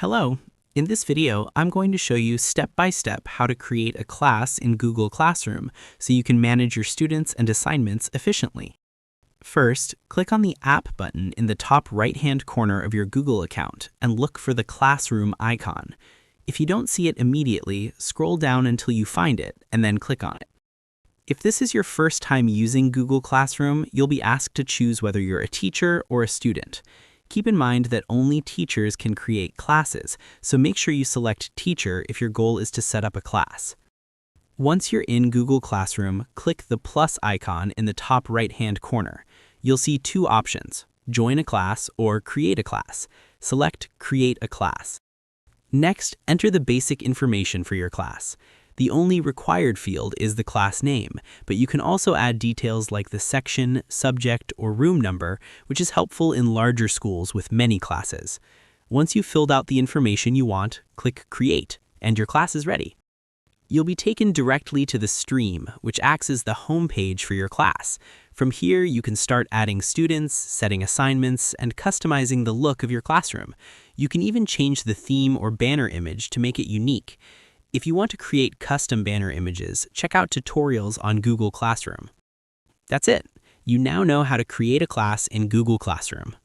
Hello. In this video, I'm going to show you step-by-step how to create a class in Google Classroom so you can manage your students and assignments efficiently. First, click on the App button in the top right-hand corner of your Google account and look for the Classroom icon. If you don't see it immediately, scroll down until you find it and then click on it. If this is your first time using Google Classroom, you'll be asked to choose whether you're a teacher or a student. Keep in mind that only teachers can create classes, so make sure you select Teacher if your goal is to set up a class. Once you're in Google Classroom, click the plus icon in the top right-hand corner. You'll see two options: Join a class or Create a class. Select Create a class. Next, enter the basic information for your class. The only required field is the class name, but you can also add details like the section, subject, or room number, which is helpful in larger schools with many classes. Once you've filled out the information you want, click Create, and your class is ready. You'll be taken directly to the stream, which acts as the home page for your class. From here, you can start adding students, setting assignments, and customizing the look of your classroom. You can even change the theme or banner image to make it unique. If you want to create custom banner images, check out tutorials on Google Classroom. That's it. You now know how to create a class in Google Classroom.